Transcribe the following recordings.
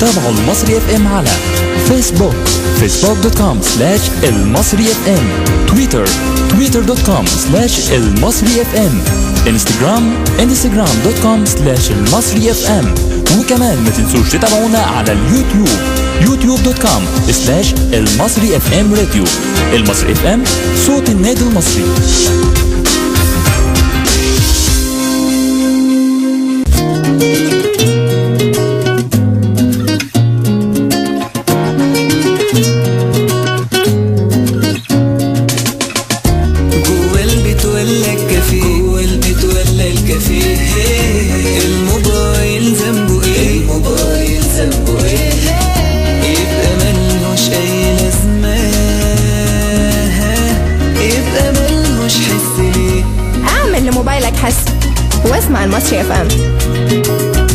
تابعوا المصري اف ام على فيسبوك facebook.com/المصري اف ام، تويتر twitter.com/المصري اف ام، انستجرام instagram.com/المصري اف ام. وكمان ما تنسوش تتابعونا على اليوتيوب youtube.com/المصري اف ام راديو. المصري اف ام، صوت النادي المصري. واسمع المصري اف ام.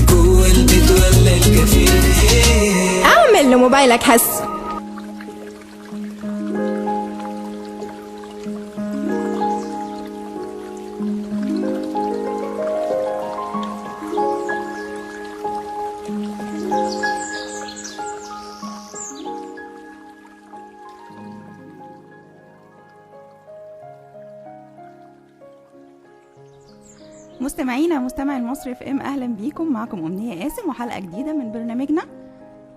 جوه البيت ولا الكافيه، اعمل لموبايلك حس. مستمعي المصري اف ام، اهلا بيكم. معكم امنيه قاسم وحلقه جديده من برنامجنا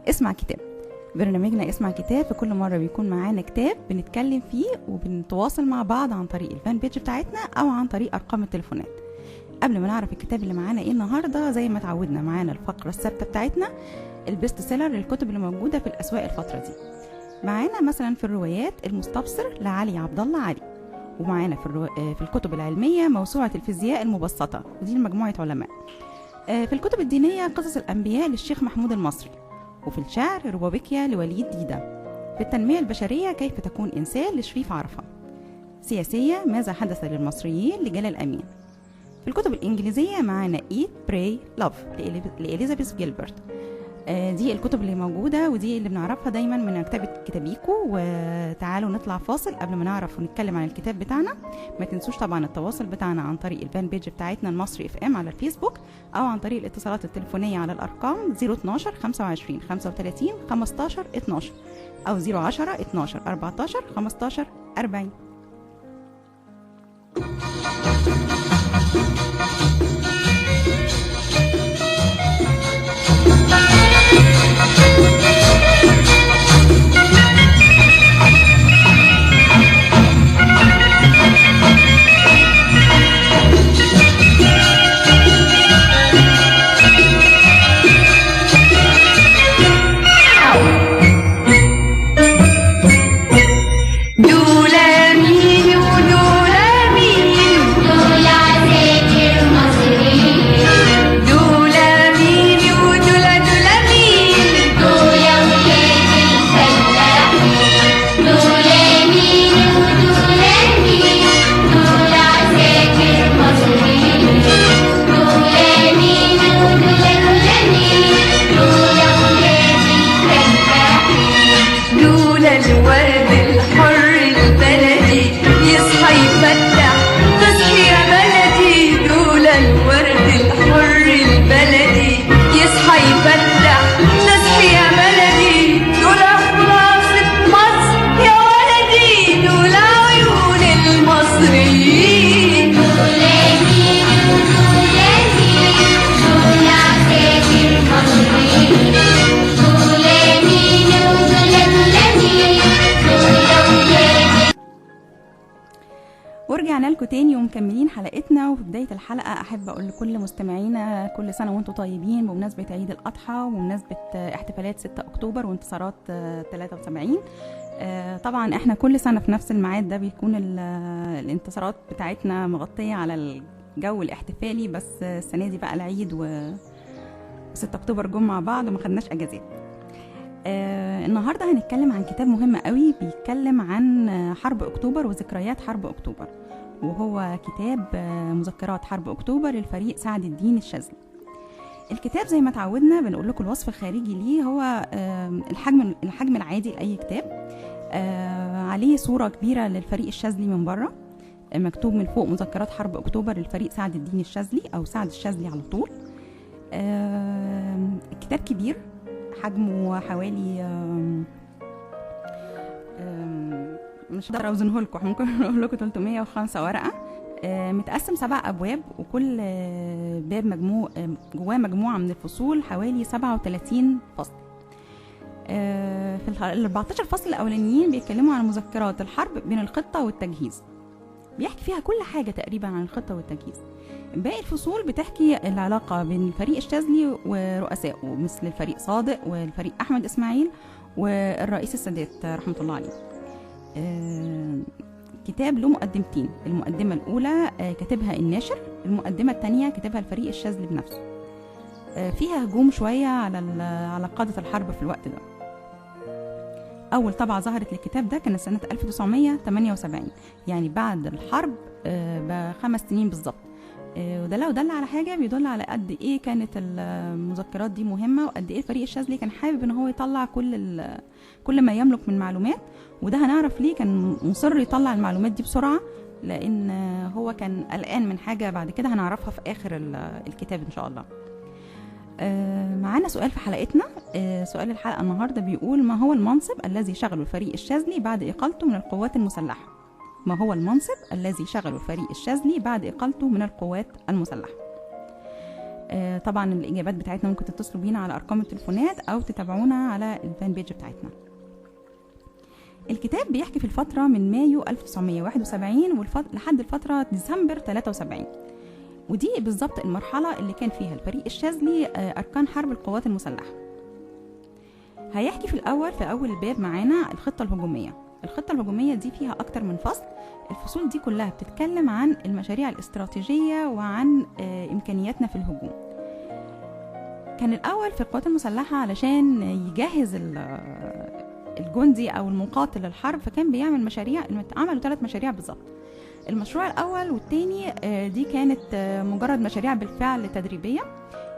اسمع كتاب. برنامجنا اسمع كتاب في كل مره بيكون معانا كتاب بنتكلم فيه وبنتواصل مع بعض عن طريق الفان بيج بتاعتنا او عن طريق ارقام التليفونات. قبل ما نعرف الكتاب اللي معانا ايه النهارده، زي ما تعودنا معانا الفقره الثابته بتاعتنا البيست سيلر للكتب اللي موجوده في الاسواق الفتره دي. معانا مثلا في الروايات المستبصر لعلي عبد الله علي، ومعانا في الكتب العلمية موسوعة الفيزياء المبسطة، ودي لمجموعة علماء. في الكتب الدينية قصص الأنبياء للشيخ محمود المصري، وفي الشعر روبابيكيا لوليد ديدة. في التنمية البشرية كيف تكون إنسان لشريف عرفة. سياسية ماذا حدث للمصريين لجلال أمين. في الكتب الإنجليزية معانا Eat Pray Love لإليزابيث جيلبرت. دي الكتب اللي موجودة ودي اللي بنعرفها دايما من مكتبة كتابيكو. وتعالوا نطلع فاصل قبل ما نعرف ونتكلم عن الكتاب بتاعنا. ما تنسوش طبعا التواصل بتاعنا عن طريق الفان بيج بتاعتنا المصري اف ام على الفيسبوك، او عن طريق الاتصالات التليفونية على الارقام 012 25 35 15 12 او 010 12 14 15 40. ورجعنا لكم تاني ومكملين حلقتنا. وفي بداية الحلقة أحب أقول لكل مستمعينا كل سنة وانتم طيبين بمناسبة عيد الأضحى وبمناسبة احتفالات 6 أكتوبر وانتصارات 73. طبعا احنا كل سنة في نفس الميعاد ده بيكون الانتصارات بتاعتنا مغطية على الجو الاحتفالي، بس السنة دي بقى العيد و6 أكتوبر جم مع بعض وما خدناش أجازات. النهاردة هنتكلم عن كتاب مهم قوي بيتكلم عن حرب أكتوبر وذكريات حرب أكتوبر، وهو كتاب مذكرات حرب أكتوبر للفريق سعد الدين الشاذلي. الكتاب زي ما تعودنا بنقول لكم الوصف الخارجي ليه هو الحجم العادي لأي كتاب، عليه صورة كبيرة للفريق الشاذلي من بره، مكتوب من فوق مذكرات حرب أكتوبر للفريق سعد الدين الشاذلي أو سعد الشاذلي على طول. الكتاب كبير حجمه حوالي مش هقدر اوزنه لكم، ممكن اقول لكم 305 ورقه. متقسم 7 ابواب، وكل باب مجموع جواه مجموعه من الفصول حوالي 37 فصل. في ال 14 فصل الاولانيين بيتكلموا عن مذكرات الحرب بين الخطه والتجهيز، بيحكي فيها كل حاجه تقريبا عن الخطه والتجهيز. باقي الفصول بتحكي العلاقه بين الفريق الشاذلي ورؤسائه، مثل الفريق صادق والفريق احمد اسماعيل والرئيس السادات رحمه الله عليه. كتاب له مقدمتين، المقدمه الاولى كاتبها الناشر، المقدمه الثانيه كاتبها الفريق الشاذلي بنفسه. فيها هجوم شويه على قاده الحرب في الوقت ده. اول طبعه ظهرت للكتاب ده كانت سنه 1978، يعني بعد الحرب ب5 سنين بالظبط. وده لو دل على حاجه بيدل على قد ايه كانت المذكرات دي مهمه، وقد ايه الفريق الشاذلي كان حابب ان هو يطلع كل ما يملك من معلومات. وده هنعرف ليه كان مصر يطلع المعلومات دي بسرعه، لان هو كان قلقان من حاجه بعد كده هنعرفها في اخر الكتاب ان شاء الله. معانا سؤال في حلقتنا. سؤال الحلقه النهارده بيقول: ما هو المنصب الذي شغله الفريق الشاذلي بعد اقالته من القوات المسلحه؟ ما هو المنصب الذي شغله الفريق الشاذلي بعد اقالته من القوات المسلحه؟ طبعا الاجابات بتاعتنا ممكن تتصلوا بينا على ارقام التليفونات او تتابعونا على الفان بيج بتاعتنا. الكتاب بيحكي في الفتره من مايو 1971 لحد الفتره ديسمبر 73، ودي بالظبط المرحله اللي كان فيها الفريق الشاذلي اركان حرب القوات المسلحه. هيحكي في اول الباب معانا الخطه الهجوميه. الخطه الهجوميه دي فيها اكتر من فصل. الفصول دي كلها بتتكلم عن المشاريع الاستراتيجيه وعن امكانياتنا في الهجوم. كان الاول في القوات المسلحه علشان يجهز الجندي او المقاتل للحرب، فكان بيعمل مشاريع. عملوا 3 مشاريع بالظبط. المشروع الاول والثاني دي كانت مجرد مشاريع بالفعل تدريبيه.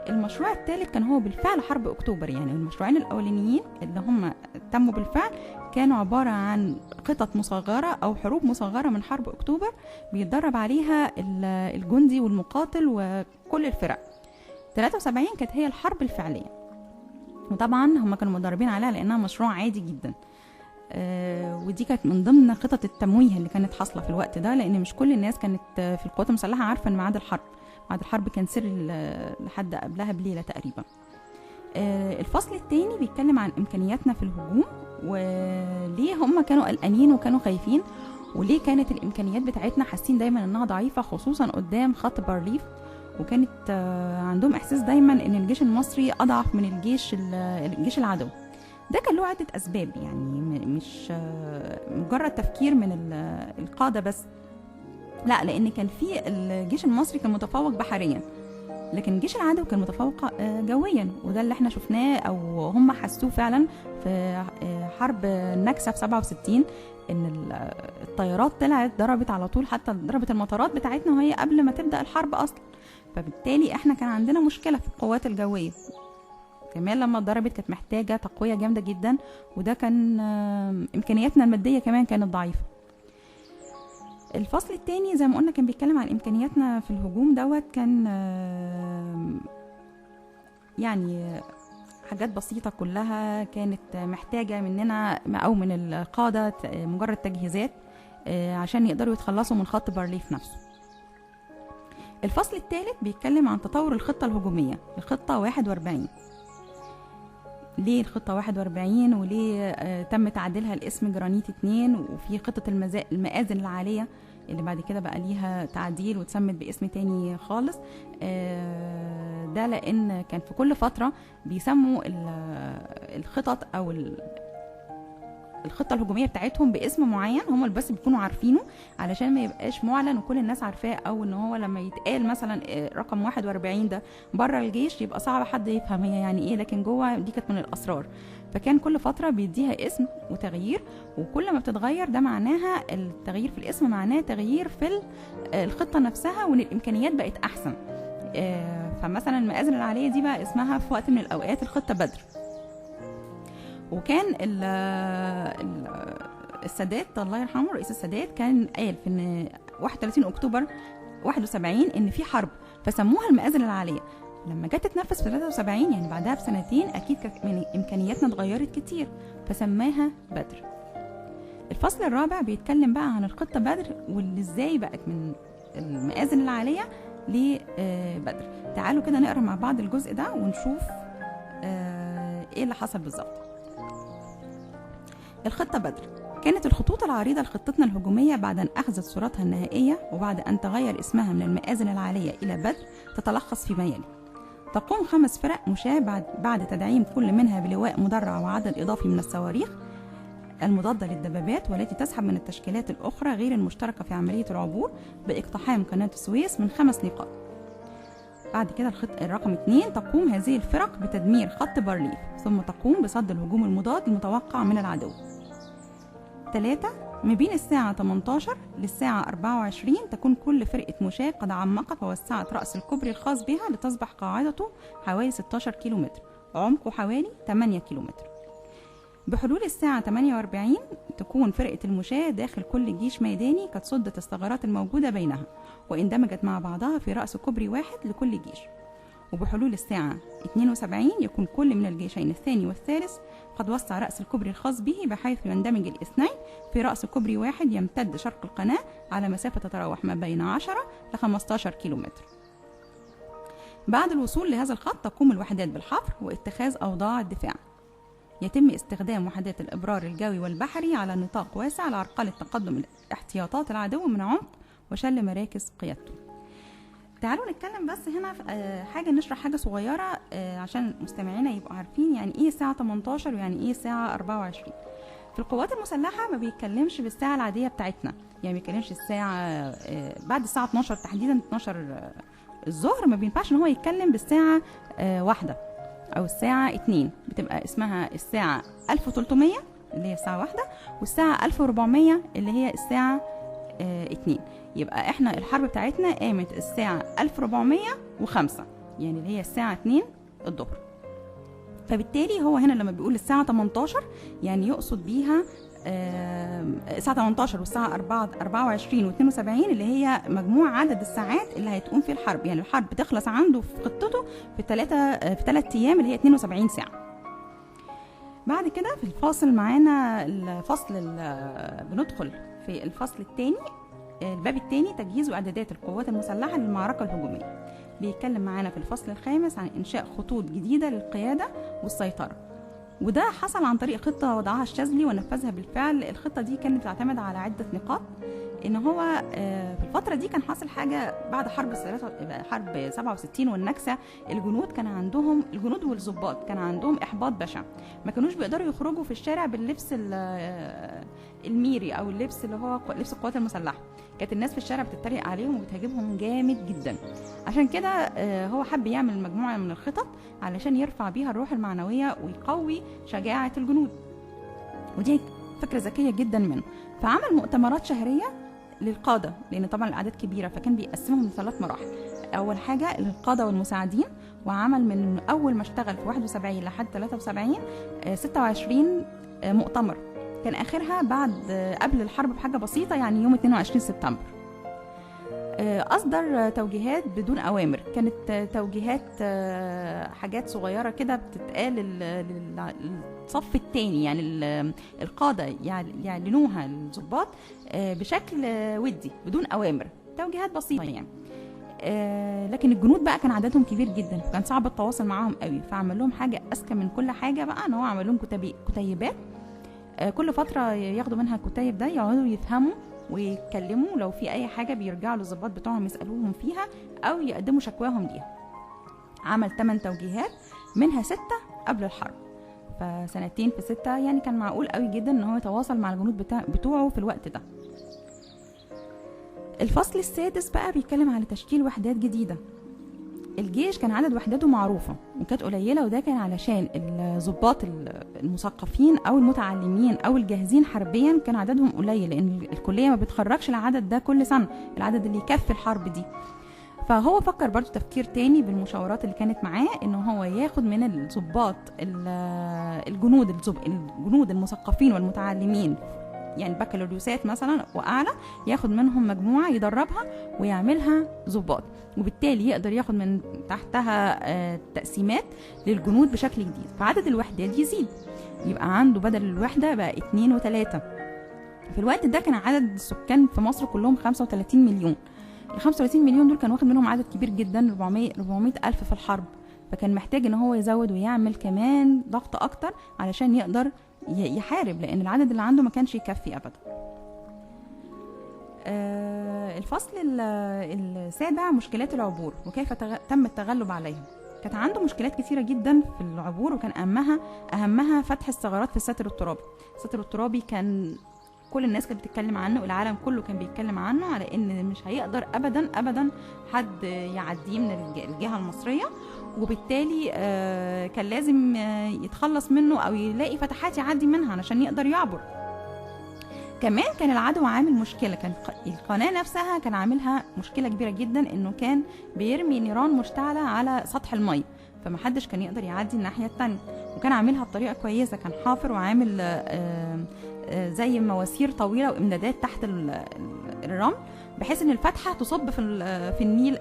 المشروع الثالث كان هو بالفعل حرب اكتوبر. يعني المشروعين الاولانيين اللي هم تموا بالفعل كانوا عباره عن خطط مصغره او حروب مصغره من حرب اكتوبر بيتدرب عليها الجندي والمقاتل وكل الفرق. 73 كانت هي الحرب الفعليه، وطبعا هم كانوا مدربين عليها لانها مشروع عادي جدا. ودي كانت من ضمن خطط التمويه اللي كانت حاصله في الوقت ده، لان مش كل الناس كانت في القوات المسلحه عارفه ان ميعاد الحرب كان سر لحد قبلها بليله تقريبا. الفصل الثاني بيتكلم عن امكانياتنا في الهجوم، وليه هم كانوا قلقانين وكانوا خايفين، وليه كانت الامكانيات بتاعتنا حاسين دايما انها ضعيفه، خصوصا قدام خط بارليف. وكانت عندهم احساس دايما ان الجيش المصري اضعف من الجيش العدو. ده كان له عده اسباب، يعني مش مجرد تفكير من القاده بس، لا، لان كان في الجيش المصري كان متفوق بحريا، لكن الجيش العدو كان متفوق جويا. وده اللي احنا شفناه او هم حسوه فعلا في حرب النكسه في 67، ان الطيارات طلعت ضربت على طول، حتى ضربت المطارات بتاعتنا وهي قبل ما تبدا الحرب اصلا. فبالتالي احنا كان عندنا مشكله في القوات الجويه. كمان لما ضربت كانت محتاجه تقويه جامده جدا، وده كان امكانياتنا الماديه كمان كانت ضعيفه. الفصل الثاني زي ما قلنا كان بيتكلم عن امكانياتنا في الهجوم دوت. كان يعني حاجات بسيطه كلها كانت محتاجه مننا او من القاده مجرد تجهيزات عشان يقدروا يتخلصوا من خط بارليف نفسه. الفصل الثالث بيتكلم عن تطور الخطه الهجوميه، الخطه 41. ليه الخطه 41 وليه تم تعديلها الاسم جرانيت 2، وفي خطه المآذن العاليه اللي بعد كده بقى ليها تعديل واتسمت باسم تاني خالص. ده لان كان في كل فتره بيسموا الخطط او الخطه الهجوميه بتاعتهم باسم معين هم بس بيكونوا عارفينه، علشان ما يبقاش معلن وكل الناس عارفاه، او ان هو لما يتقال مثلا رقم 41 ده بره الجيش يبقى صعب حد يفهم هي يعني ايه، لكن جوه دي كانت من الاسرار. فكان كل فتره بيديها اسم وتغيير، وكل ما بتتغير ده معناها التغيير في الاسم معناه تغيير في الخطه نفسها، وان الامكانيات بقت احسن. فمثلا المآذن العاليه دي بقى اسمها في وقت من الاوقات الخطه بدر. وكان السادات الله يرحمه رئيس السادات كان قال في ان 31 اكتوبر 71 ان في حرب، فسموها المآذن العاليه. لما جت تتنفذ في 73 يعني بعدها بسنتين اكيد كانت امكانياتنا اتغيرت كتير، فسماها بدر. الفصل الرابع بيتكلم بقى عن الخطه بدر واللي ازاي بقت من المآذن العاليه لبدر. تعالوا كده نقرا مع بعض الجزء ده ونشوف ايه اللي حصل بالظبط. الخطه بدر كانت الخطوط العريضة لخطتنا الهجومية بعد أن أخذت صورتها النهائية وبعد أن تغير اسمها من المآذن العالية إلى بدر تتلخص فيما يلي: تقوم 5 فرق مشاة بعد تدعيم كل منها بلواء مدرع وعدد إضافي من الصواريخ المضادة للدبابات، والتي تسحب من التشكيلات الأخرى غير المشتركة في عملية العبور باقتحام قناة السويس من 5 نقاط. بعد كده الرقم 2: تقوم هذه الفرق بتدمير خط بارليف، ثم تقوم بصد الهجوم المضاد المتوقع من العدو. 3: من بين الساعة 18 للساعة 24 تكون كل فرقة مشاة قد عمقت ووسعت رأس الكوبري الخاص بها لتصبح قاعدته حوالي 16 كيلومتر، عمقه حوالي 8 كيلومتر. بحلول الساعة 48 تكون فرقة المشاة داخل كل جيش ميداني قد صدت الثغرات الموجودة بينها واندمجت مع بعضها في رأس كوبري واحد لكل جيش. وبحلول الساعة 72 يكون كل من الجيشين الثاني والثالث قد وسع رأس الكوبري الخاص به بحيث يندمج الاثنين في رأس كوبري واحد يمتد شرق القناة على مسافة تتراوح ما بين 10 ل 15 كيلومتر. بعد الوصول لهذا الخط تقوم الوحدات بالحفر واتخاذ أوضاع الدفاع. يتم استخدام وحدات الإبرار الجوي والبحري على نطاق واسع لعرقلة تقدم احتياطات العدو من عمق وشل مراكز قيادته. تعالوا نتكلم بس هنا في حاجة، نشرح حاجة صغيرة عشان مستمعينا يبقوا عارفين يعني ايه الساعة 18 ويعني ايه الساعة 24. في القوات المسلحة ما بيتكلمش بالساعة العادية بتاعتنا، يعني ما بيتكلمش الساعة بعد الساعة 12 تحديدا 12 الظهر ما بينفعش ان هو يتكلم بالساعة 1 او الساعة 2، بتبقى اسمها الساعة 1300 اللي هي الساعة 1 والساعة 1400 اللي هي الساعة 2. يبقى احنا الحرب بتاعتنا قامت الساعة 1405 يعني اللي هي الساعة 2 الظهر. فبالتالي هو هنا لما بيقول الساعة 18 يعني يقصد بيها الساعة 18 والساعة 24 و72 اللي هي مجموع عدد الساعات اللي هتقوم فيه الحرب. يعني الحرب بتخلص عنده في خطته في 3 أيام اللي هي 72 ساعة. بعد كده في الفاصل معانا الفصل بندخل في الفصل الثاني، الباب الثاني: تجهيز واعدادات القوات المسلحة للمعركة الهجومية. بيتكلم معانا في الفصل الخامس عن إنشاء خطوط جديدة للقيادة والسيطرة، وده حصل عن طريق خطة وضعها الشاذلي ونفذها بالفعل. الخطة دي كانت تعتمد على عدة نقاط. ان هو في الفترة دي كان حاصل حاجة بعد حرب 67 والنكسة. الجنود كان عندهم، الجنود والضباط كان عندهم احباط بشع، ما كانوش بيقدروا يخرجوا في الشارع باللبس الميري او اللبس اللي هو لبس القوات المسلحة. كانت الناس في الشارع بتتريق عليهم وبتهاجمهم جامد جدا. عشان كده هو حب يعمل مجموعة من الخطط علشان يرفع بيها الروح المعنوية ويقوي شجاعة الجنود، ودي فكرة ذكية جدا منه. فعمل مؤتمرات شهرية للقادة، لأن طبعا الأعداد كبيرة فكان بيقسمهم ل3 مراحل. أول حاجة للقادة والمساعدين، وعمل من أول ما اشتغل في 71 لحد 73 26 مؤتمر، كان آخرها بعد قبل الحرب بحاجة بسيطة يعني يوم 22 سبتمبر. أصدر توجيهات بدون أوامر، كانت توجيهات حاجات صغيرة كده بتتقال للصف الثاني، يعني القادة يعلنوها للضباط بشكل ودي بدون أوامر، توجيهات بسيطة يعني. لكن الجنود بقى كان عددهم كبير جدا فكان صعب التواصل معاهم قوي، فعمل لهم حاجة أذكى من كل حاجة بقى، ان هو عمل لهم كتيبات كل فترة ياخدوا منها الكتيب ده يقعدوا يفهموا ويتكلموا، لو في اي حاجة بيرجعوا للضباط بتوعهم يسألوهم فيها او يقدموا شكواهم ليها. عمل 8 توجيهات منها 6 قبل الحرب، فسنتين في 6 يعني كان معقول قوي جدا ان هو يتواصل مع الجنود بتوعه في الوقت ده. الفصل السادس بقى بيتكلم على تشكيل وحدات جديدة. الجيش كان عدد وحداته معروفة وكانت قليلة، وده كان علشان الضباط المثقفين او المتعلمين او الجاهزين حربيا كان عددهم قليل، لان الكلية ما بتخرجش العدد ده كل سنة، العدد اللي يكفي الحرب دي. فهو فكر برضو تفكير تاني بالمشاورات اللي كانت معاه، ان هو ياخد من الضباط الجنود المثقفين والمتعلمين يعني بكالوريوسات مثلا واعلى، ياخد منهم مجموعه يدربها ويعملها ضباط، وبالتالي يقدر ياخد من تحتها تقسيمات للجنود بشكل جديد، فعدد الوحدات يزيد، يبقى عنده بدل الوحده بقى 2 و3. في الوقت ده كان عدد السكان في مصر كلهم 35 مليون. ال 35 مليون دول كان واخد منهم عدد كبير جدا، 400 ألف في الحرب، فكان محتاج ان هو يزود ويعمل كمان ضغط اكتر علشان يقدر يحارب، لان العدد اللي عنده ما كانش يكفي ابدا. الفصل السابع مشكلات العبور وكيف تم التغلب عليها. كانت عنده مشكلات كثيرة جدا في العبور، وكان أهمها فتح الثغرات في الساتر الترابي. الساتر الترابي كان كل الناس كانت بتتكلم عنه، العالم كله كان بيتكلم عنه، على ان مش هيقدر ابدا حد يعديه من الجهة المصرية، وبالتالي كان لازم يتخلص منه او يلاقي فتحات يعدي منها علشان يقدر يعبر. كمان كان العدو عامل مشكلة، كان القناة نفسها كان عاملها مشكلة كبيرة جدا، انه كان بيرمي نيران مشتعلة على سطح المي، فمحدش كان يقدر يعدي الناحية التانية، وكان عاملها بطريقة كويسة، كان حافر وعامل زي مواسير طويلة وامدادات تحت الرمل، بحيث ان الفتحة تصب في النيل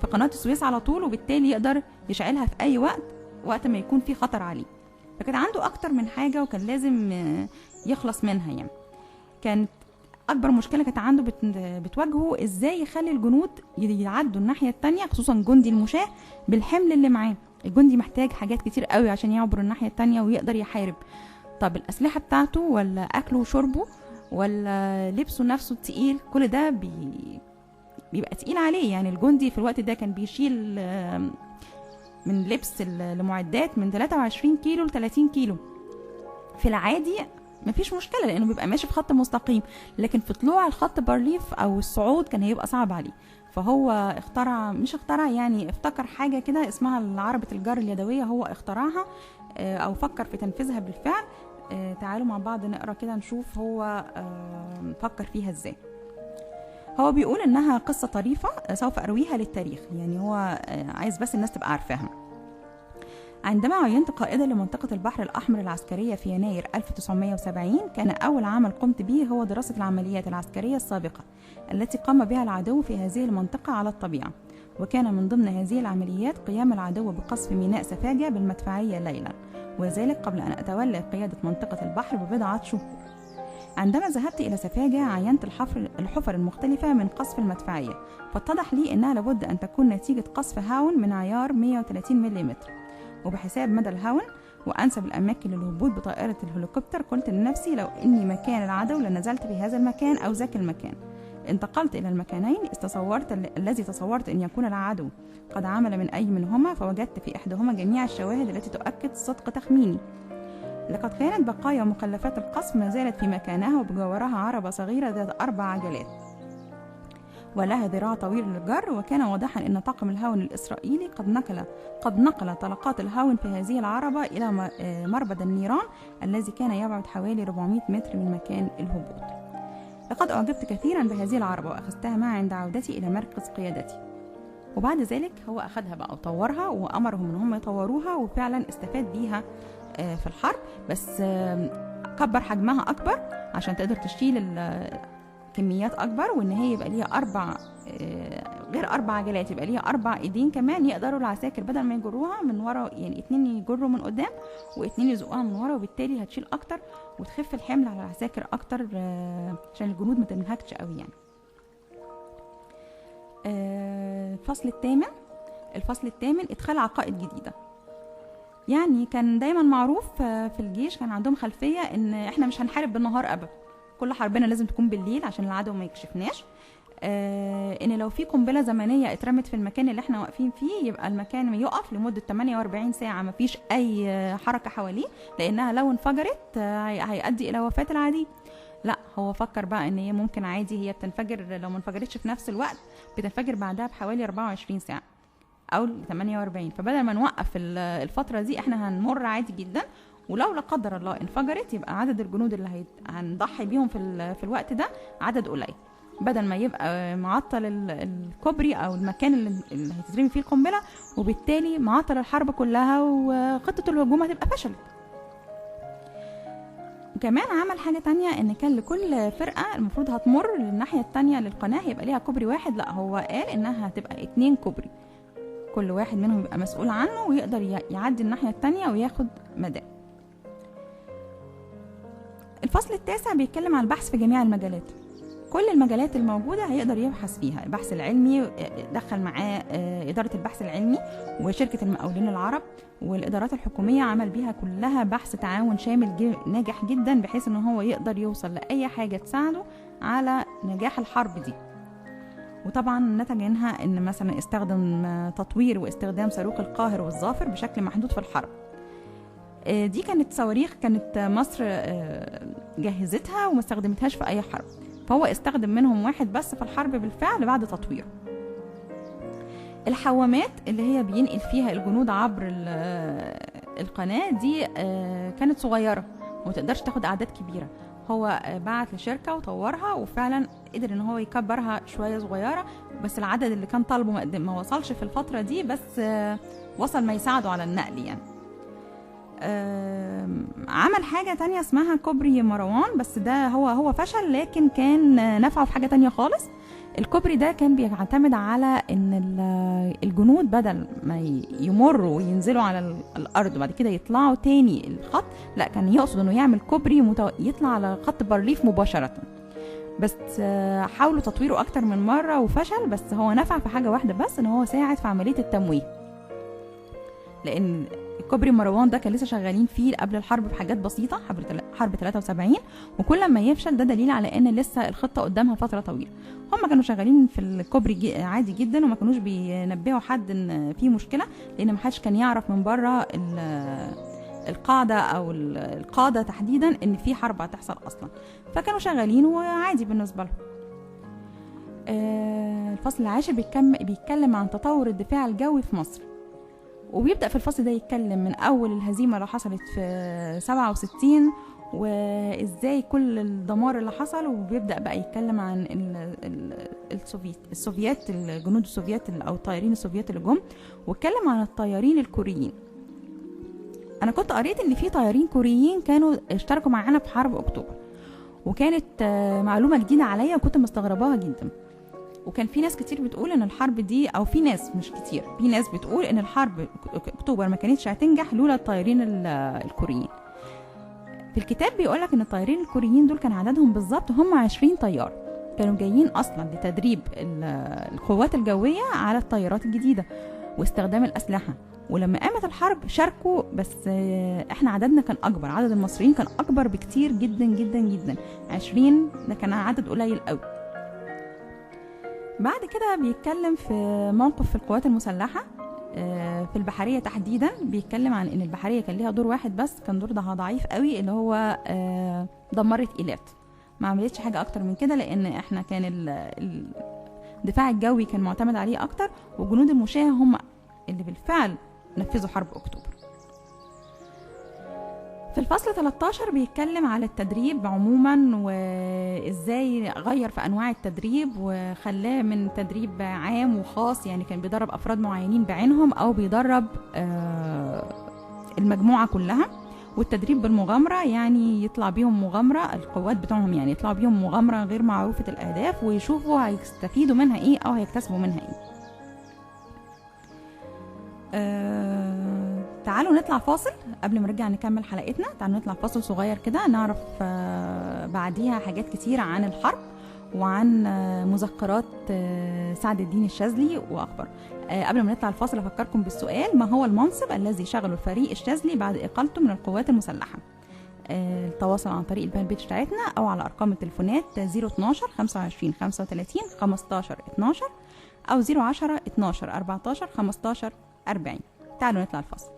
في قناة السويس على طول، وبالتالي يقدر يشعلها في اي وقت ما يكون في خطر عليه. فكان عنده اكتر من حاجة وكان لازم يخلص منها. يعني كانت اكبر مشكلة كانت عنده بتواجهه ازاي يخلي الجنود يعدوا الناحية التانية، خصوصا جندي المشاة بالحمل اللي معاه. الجندي محتاج حاجات كتير قوي عشان يعبر الناحية التانية ويقدر يحارب. طب الاسلحة بتاعته ولا اكله وشربه ولا لبسه نفسه التقيل، كل ده بيبقى تقيل عليه. يعني الجندي في الوقت ده كان بيشيل من لبس المعدات من 23 كيلو ل 30 كيلو. في العادي مفيش مشكلة لانه بيبقى ماشي في خط مستقيم، لكن في طلوع الخط بارليف او الصعود كان هيبقى صعب عليه. فهو افتكر حاجة كده اسمها عربة الجر اليدوية، هو اخترعها او فكر في تنفيذها بالفعل. تعالوا مع بعض نقرأ كده نشوف هو فكر فيها ازاي. هو بيقول انها قصة طريفة سوف ارويها للتاريخ، يعني هو عايز بس الناس تبقى عارفاها. عندما عينت قائدا لمنطقة البحر الأحمر العسكرية في يناير 1970، كان أول عمل قمت به هو دراسة العمليات العسكرية السابقة التي قام بها العدو في هذه المنطقة على الطبيعة، وكان من ضمن هذه العمليات قيام العدو بقصف ميناء سفاجة بالمدفعية ليلا، وذلك قبل أن أتولى قيادة منطقة البحر ببضعة شهور. عندما ذهبت إلى سفاجة عينت الحفر المختلفة من قصف المدفعية، فاتضح لي أنها لابد أن تكون نتيجة قصف هاون من عيار 130 ملم. وبحساب مدى الهاون وأنسب الأماكن للهبوط بطائرة الهليكوبتر، قلت لنفسي لو إني مكان العدو لنزلت في هذا المكان أو ذاك المكان. انتقلت إلى المكانين الذي تصورت أن يكون العدو قد عمل من أي منهما، فوجدت في إحداهما جميع الشواهد التي تؤكد صدق تخميني. لقد كانت بقايا مخلفات القصف ما زالت في مكانها، وبجوارها عربة صغيرة ذات 4 عجلات ولها ذراع طويل للجر، وكان واضحا أن طاقم الهاون الإسرائيلي قد نقل طلقات الهاون في هذه العربة إلى مربد النيران الذي كان يبعد حوالي 400 متر من مكان الهبوط. لقد أعجبت كثيرا بهذه العربة وأخذتها معي عند عودتي إلى مركز قيادتي. وبعد ذلك هو أخذها بقى وطورها، وأمرهم أن هم يطوروها، وفعلا استفاد بيها في الحرب، بس كبر حجمها أكبر عشان تقدر تشيل كميات أكبر، وإن هي يبقى ليها غير 4 عجلات، يبقى ليها 4 إيدين كمان يقدروا العساكر بدل ما يجروها من ورا، يعني 2 يجروا من قدام و2 يزقوها من ورا، وبالتالي هتشيل أكتر وتخف الحمل على العساكر أكتر عشان الجنود ما تنهكش قوي. يعني الفصل الثامن إدخال عقائد جديدة. يعني كان دايما معروف في الجيش، كان عندهم خلفية ان احنا مش هنحارب بالنهار ابدا، كل حربنا لازم تكون بالليل عشان العدو ما يكشفناش. ان لو في قنبلة زمنية اترمت في المكان اللي احنا واقفين فيه، يبقى المكان يقف لمدة 48 ساعة مفيش اي حركة حواليه، لانها لو انفجرت هيؤدي الى وفاة العديد. لا، هو فكر بقى ان هي ممكن عادي هي بتنفجر، لو ما انفجرتش في نفس الوقت بتنفجر بعدها بحوالي 24 ساعة او 48. فبدل ما نوقف الفترة دي احنا هنمر عادي جدا، ولو لا قدر الله انفجرت يبقى عدد الجنود اللي هنضحي بيهم في الوقت ده عدد قليل، بدل ما يبقى معطل الكوبري او المكان اللي هتترمي فيه القنبلة، وبالتالي معطل الحرب كلها وخطة الهجوم هتبقى فشلت. كمان عمل حاجة تانية، ان كان لكل فرقة المفروض هتمر للناحية التانية للقناة هيبقى ليها كوبري واحد، لا هو قال انها هتبقى 2 كوبري، كل واحد منهم يبقى مسؤول عنه ويقدر يعدي الناحية التانية وياخد مدام. الفصل التاسع بيتكلم عن البحث في جميع المجالات، كل المجالات الموجودة هيقدر يبحث فيها. البحث العلمي دخل معاه إدارة البحث العلمي وشركة المقاولين العرب والإدارات الحكومية، عمل بيها كلها بحث تعاون شامل ناجح جدا، بحيث إنه هو يقدر يوصل لأي حاجة تساعده على نجاح الحرب دي. وطبعا نتج منها إن مثلا استخدم تطوير واستخدام صاروخ القاهر والظافر بشكل محدود في الحرب. دي كانت صواريخ كانت مصر جهزتها وما استخدمتهاش في أي حرب، فهو استخدم منهم واحد بس في الحرب بالفعل بعد تطويره. الحوامات اللي هي بينقل فيها الجنود عبر القناة دي كانت صغيرة وما تقدرش تاخد أعداد كبيرة، هو بعت لشركة وطورها وفعلا قدر ان هو يكبرها شوية صغيرة، بس العدد اللي كان طالبه ما وصلش في الفترة دي، بس وصل ما يساعده على النقل يعني. عمل حاجة تانية اسمها كوبري مروان، بس ده هو فشل، لكن كان نفعه في حاجة تانية خالص. الكوبري ده كان بيعتمد على ان الجنود بدل ما يمروا وينزلوا على الارض وبعد كده يطلعوا تاني الخط، لا كان يقصد انه يعمل كوبري يطلع على خط بارليف مباشرة، بس حاولوا تطويره اكتر من مرة وفشل، بس هو نفع في حاجة واحدة بس، ان هو ساعد في عملية التمويه، لان كوبري مروان ده كان لسه شغالين فيه قبل الحرب بحاجات بسيطة، حرب 73، وكل ما يفشل ده دليل على ان لسه الخطة قدامها فترة طويلة. هم كانوا شغالين في الكوبري عادي جدا وما كانوش بينبهوا حد ان في مشكلة، لان ما حدش كان يعرف من بره القاعدة او القادة تحديدا ان في حرب هتحصل اصلا، فكانوا شغالين وعادي بالنسبة لهم. الفصل العاشر بيتكلم عن تطور الدفاع الجوي في مصر، وبيبدأ في الفصل ده يتكلم من أول الهزيمة اللي حصلت في 67 وإزاي كل الدمار اللي حصل، وبيبدأ بقى يتكلم عن السوفيات الجنود السوفيات أو الطيارين السوفيات اللي جم، واتكلم عن الطيارين الكوريين. أنا كنت قريت إن في طيارين كوريين كانوا اشتركوا معانا في حرب أكتوبر، وكانت معلومة جديدة عليا وكنت مستغرباها جدا. وكان في ناس كتير بتقول ان الحرب دي، او في ناس مش كتير، في ناس بتقول ان الحرب اكتوبر ما كانتش هتنجح لولا الطيارين الكوريين. في الكتاب بيقولك ان الطيارين الكوريين دول كان عددهم بالظبط هم 20 طيار، كانوا جايين اصلا لتدريب القوات الجوية على الطيارات الجديدة واستخدام الاسلحة، ولما قامت الحرب شاركوا، بس احنا عددنا كان اكبر، عدد المصريين كان اكبر بكتير جدا جدا جدا، 20 ده كان عدد قليل قوي. بعد كده بيتكلم في موقف في القوات المسلحة في البحرية تحديدا، بيتكلم عن ان البحرية كان ليها دور واحد بس، كان دور ده ضعيف قوي، اللي هو دمرت إيلات، ما عملتش حاجة اكتر من كده، لان احنا كان الدفاع الجوي كان معتمد عليه اكتر، وجنود المشاة هم اللي بالفعل نفذوا حرب اكتوبر. في الفصل 13 بيتكلم على التدريب عموما، وازاي غير في انواع التدريب وخلاه من تدريب عام وخاص، يعني كان بيدرب افراد معينين بعينهم او بيدرب المجموعة كلها، والتدريب بالمغامرة يعني يطلع بيهم مغامرة، القوات بتاعهم يعني يطلع بيهم مغامرة غير معروفة الاهداف ويشوفوا هيستفيدوا منها ايه او هيكتسبوا منها ايه. تعالوا نطلع فاصل قبل ما نرجع نكمل حلقتنا، تعالوا نطلع فاصل صغير كده نعرف بعديها حاجات كتيرة عن الحرب وعن مذكرات سعد الدين الشاذلي وأخبار. قبل ما نطلع الفاصل أفكركم بالسؤال: ما هو المنصب الذي شغله الفريق الشاذلي بعد إقالته من القوات المسلحة؟ التواصل عن طريق الفان بيج بتاعتنا أو على أرقام التليفونات 012 25 35 15 12 أو 010 12 14 15 40. تعالوا نطلع الفاصل.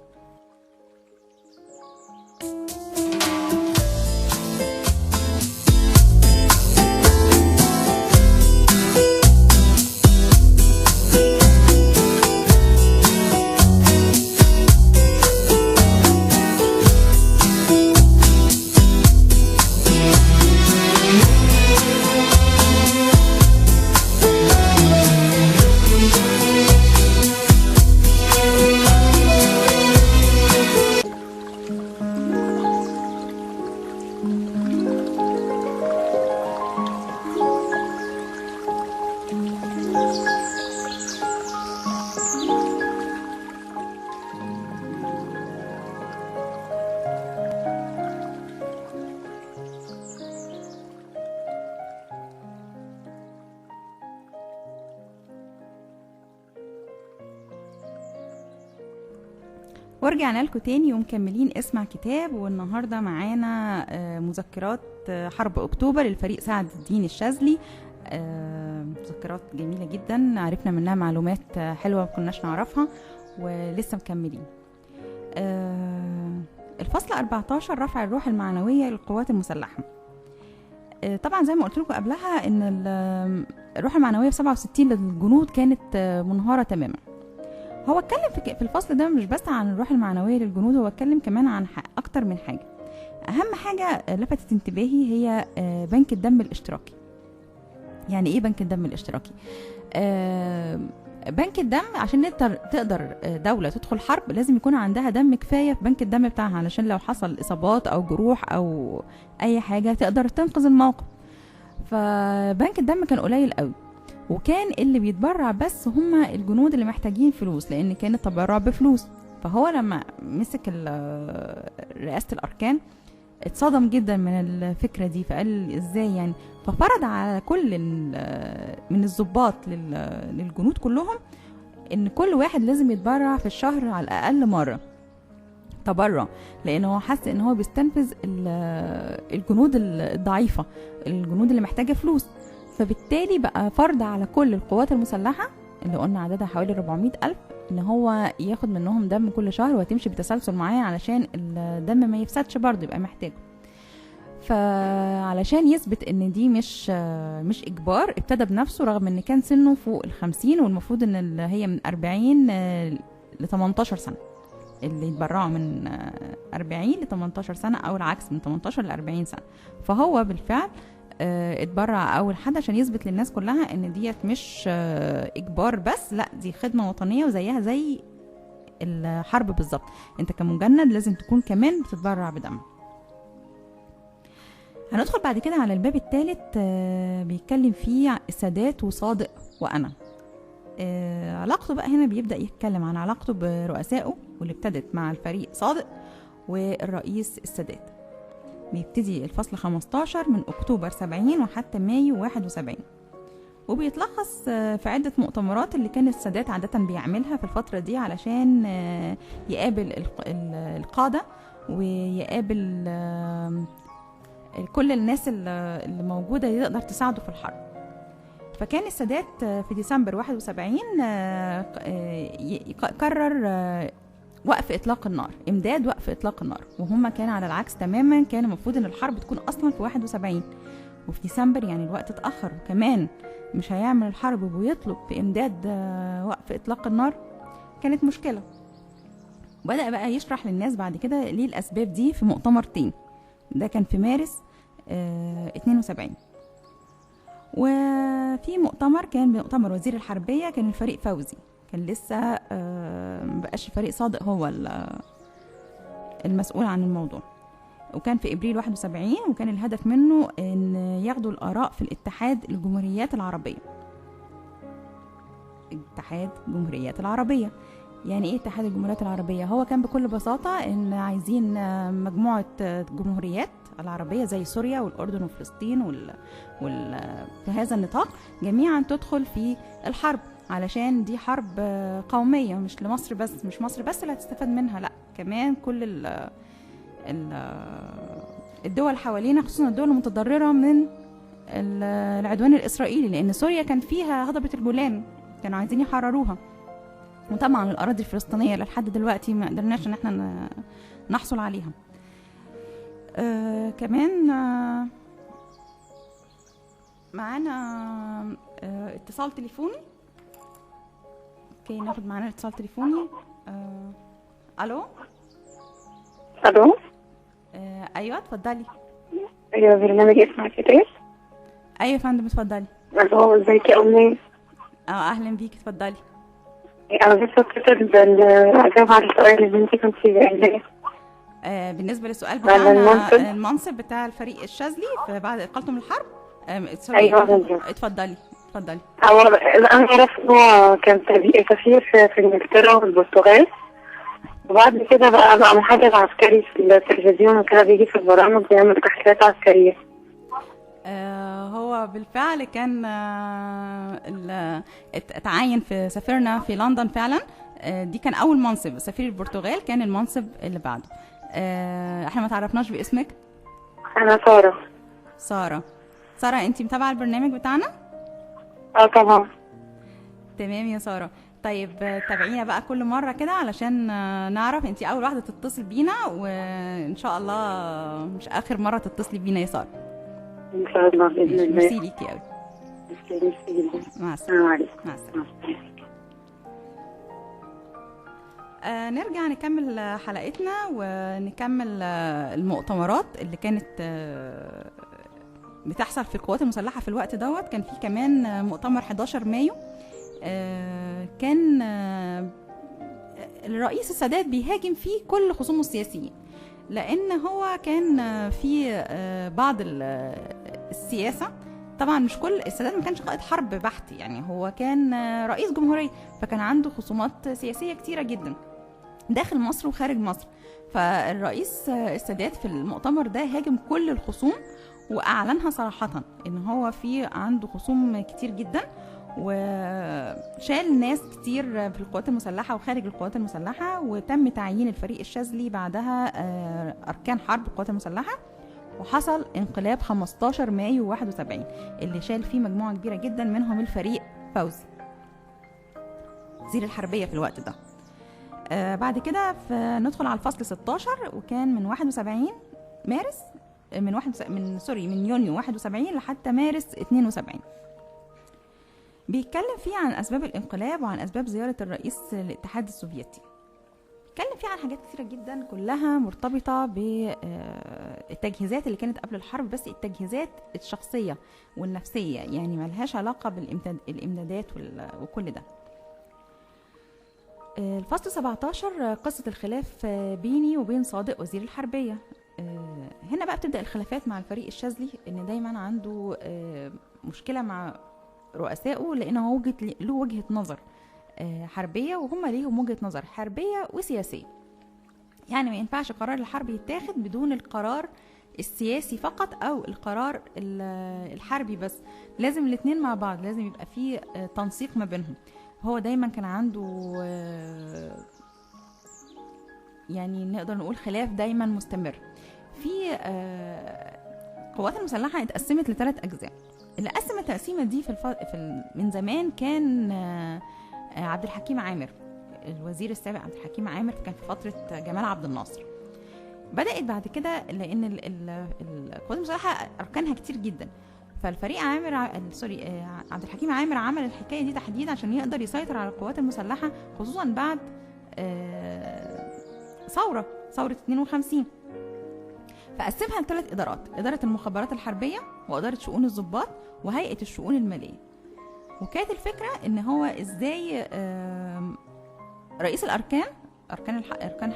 ورجعنا لكم تاني ومكملين اسمع كتاب. والنهارده معانا مذكرات حرب اكتوبر للفريق سعد الدين الشاذلي. مذكرات جميله جدا، عرفنا منها معلومات حلوه ما كناش نعرفها ولسه مكملين. الفصل 14 رفع الروح المعنويه للقوات المسلحه. طبعا زي ما قلت لكم قبلها ان الروح المعنويه في 67 للجنود كانت منهاره تماما. هو اتكلم في الفصل ده مش بس عن الروح المعنويه للجنود، هو اتكلم كمان عن اكتر من حاجه. اهم حاجه لفتت انتباهي هي بنك الدم الاشتراكي. يعني ايه بنك الدم الاشتراكي؟ بنك الدم عشان تقدر دولة تدخل حرب لازم يكون عندها دم كفاية في بنك الدم بتاعها، علشان لو حصل إصابات أو جروح أو أي حاجة تقدر تنقذ الموقف. فبنك الدم كان قليل قوي، وكان اللي بيتبرع بس هما الجنود اللي محتاجين فلوس، لأن كان التبرع بفلوس. فهو لما مسك رئاسة الأركان اتصدم جدا من الفكرة دي، فقال ازاي يعني؟ ففرض على كل من الضباط للجنود كلهم ان كل واحد لازم يتبرع في الشهر على الاقل مرة تبرع، لانه هو حس ان هو بيستنفذ الجنود الضعيفة، الجنود اللي محتاجة فلوس. فبالتالي بقى فرض على كل القوات المسلحة اللي قلنا عددها حوالي 400,000 ان هو ياخد منهم دم كل شهر، وهتمشي بتسلسل معين علشان الدم ما يفسدش برضه، يبقى محتاجه. فعلشان يثبت ان دي مش اجبار، ابتدى بنفسه رغم ان كان سنه فوق 50، والمفروض ان هي من 40 ل 18 سنه اللي يتبرعوا، من 40 ل 18 سنه او العكس من 18 ل 40 سنه. فهو بالفعل اتبرع اول حد عشان يثبت للناس كلها ان ديت مش اجبار بس، لا دي خدمه وطنيه وزيها زي الحرب بالظبط. انت كمجند لازم تكون كمان بتتبرع بدم. هندخل بعد كده على الباب الثالث، بيتكلم فيه السادات وصادق وانا. علاقته بقى هنا بيبدا يتكلم عن علاقته برؤسائه، واللي ابتدت مع الفريق صادق والرئيس السادات. بيبتدي الفصل 15 من أكتوبر 70 وحتى مايو 71، وبيتلخص في عدة مؤتمرات اللي كان السادات عادة بيعملها في الفترة دي علشان يقابل القادة ويقابل كل الناس اللي موجودة يقدر تساعده في الحرب. فكان السادات في ديسمبر 71 قرر وقف اطلاق النار، امداد وقف اطلاق النار، وهم كان على العكس تماما. كان المفروض ان الحرب تكون اصلا في 71 وفي ديسمبر، يعني الوقت اتاخر، كمان مش هيعمل الحرب ويطلب بامداد وقف اطلاق النار. كانت مشكله. بدأ بقى يشرح للناس بعد كده ليه الاسباب دي في مؤتمرتين، ده كان في مارس 72. وفي مؤتمر كان مؤتمر وزير الحربيه، كان الفريق فوزي، كان لسه مبقاش فريق صادق هو المسؤول عن الموضوع. وكان في ابريل 71، وكان الهدف منه ان ياخدوا الاراء في الاتحاد الجمهوريات العربيه. اتحاد الجمهوريات العربيه يعني ايه اتحاد الجمهوريات العربيه؟ هو كان بكل بساطه ان عايزين مجموعه جمهوريات العربيه زي سوريا والاردن وفلسطين في هذا النطاق جميعا تدخل في الحرب، علشان دي حرب قومية، مش لمصر بس، مش مصر بس اللي هتستفاد منها، لا كمان كل الدول حوالينا، خصوصا الدول المتضررة من العدوان الإسرائيلي، لأن سوريا كان فيها هضبة الجولان كانوا عايزين يحرروها. وطبعا الأراضي الفلسطينية لحد دلوقتي ما قدرناش ان احنا نحصل عليها. كمان معانا اتصال تليفوني. اوكي، ناخد معانا اتصال تليفوني. الو. الو. ايوه اتفضلي. ايوه، برنامج اسمع كتاب. ايوه يا فندم اتفضلي. الو، ازيك يا امنيه؟ اهلا بيكي، اتفضلي. انا بس كتب اجاوب على السؤال اللي انت كنت قايلاه. بالنسبه للسؤال بتاعنا المنصب بتاع الفريق الشاذلي بعد اقالته من الحرب. ايوه اتفضلي. انا اعرف انه كان سفير في انجلترا والبرتغال، وبعد كده بقى محلل عسكري في التلفزيون وكده، بيجي في البرامج بيعمل تحليلات عسكريه. هو بالفعل كان اتعين في سفيرنا في لندن فعلا. دي كان اول منصب، سفير البرتغال كان المنصب اللي بعده. احنا ما تعرفناش باسمك. انا سارة. سارة انتي متابعة البرنامج بتاعنا؟ طبعا. تمام يا سارة. طيب تابعينا بقى كل مرة كده علشان نعرف. انتي اول واحدة تتصل بينا، وان شاء الله مش اخر مرة تتصلي بينا يا سارة. ان شاء الله باذن الله. ميرسي ليكي قوي. ميرسي جدا. مع السلامة. مع السلامة. نرجع نكمل حلقتنا ونكمل المؤتمرات اللي كانت بتحصل في القوات المسلحة في الوقت دوت. كان في كمان مؤتمر 11 مايو. كان الرئيس السادات بيهاجم فيه كل خصومه السياسيين، لأن هو كان في بعض السياسة. طبعا مش كل السادات ما كانش قائد حرب بحت، يعني هو كان رئيس جمهورية، فكان عنده خصومات سياسية كتيرة جدا داخل مصر وخارج مصر. فالرئيس السادات في المؤتمر ده هاجم كل الخصوم وأعلنها صراحة إن هو في عنده خصوم كتير جدا، وشال ناس كتير في القوات المسلحة وخارج القوات المسلحة، وتم تعيين الفريق الشاذلي بعدها أركان حرب القوات المسلحة. وحصل انقلاب 15 مايو 71 اللي شال فيه مجموعة كبيرة جدا منهم الفريق فوزي وزير الحربية في الوقت ده. بعد كده ندخل على الفصل 16، وكان من 71 مارس من يونيو 71 لحتى مارس 72. بيتكلم فيه عن أسباب الانقلاب وعن أسباب زيارة الرئيس للاتحاد السوفيتي. بيتكلم فيه عن حاجات كثيرة جدا كلها مرتبطة بالتجهيزات اللي كانت قبل الحرب، بس التجهيزات الشخصية والنفسية، يعني ملهاش علاقة بالإمدادات وكل ده. الفصل 17 قصة الخلاف بيني وبين صادق وزير الحربية. هنا بقى بتبدأ الخلافات مع الفريق الشاذلي، إن دايما عنده مشكلة مع رؤسائه، لأنه له وجهة نظر حربية وهم ليهم وجهة نظر حربية وسياسية. يعني ما ينفعش قرار الحرب يتاخد بدون القرار السياسي فقط أو القرار الحربي بس، لازم الاثنين مع بعض، لازم يبقى فيه تنسيق ما بينهم. هو دايما كان عنده يعني نقدر نقول خلاف دايما مستمر. في القوات المسلحة اتقسمت ل3 أجزاء. اللي قسم التقسيمة دي من زمان كان عبد الحكيم عامر، الوزير السابق عبد الحكيم عامر، كان في فترة جمال عبد الناصر. بدأت بعد كده لأن القوات المسلحة أركانها كتير جدا، فالفريق عبد الحكيم عامر عمل الحكاية دي تحديد عشان يقدر يسيطر على القوات المسلحة، خصوصا بعد ثورة 52. فقسمها ل3 إدارات: إدارة المخابرات الحربية، وإدارة شؤون الضباط، وهيئة الشؤون المالية. وكانت الفكرة إن هو إزاي رئيس أركان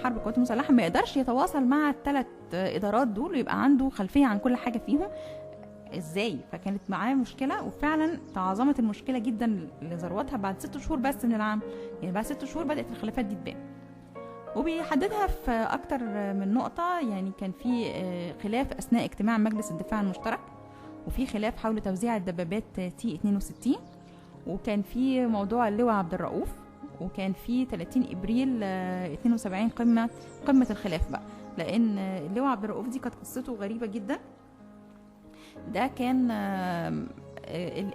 حرب القوات المسلحة ما يقدرش يتواصل مع ال3 إدارات دول ويبقى عنده خلفية عن كل حاجة فيهم إزاي. فكانت معاه مشكلة، وفعلا تعظمت المشكلة جدا لذروتها بعد 6 شهور بس من العام. يعني بعد 6 شهور بدأت الخلافات دي تبان، وبيحددها في أكتر من نقطة. يعني كان في خلاف أثناء اجتماع مجلس الدفاع المشترك، وفي خلاف حول توزيع الدبابات T-62، وكان في موضوع اللواء عبد الرؤوف، وكان في 30 إبريل 72 قمة الخلاف بقى، لأن اللواء عبد الرؤوف دي كانت قصته غريبة جدا. ده كان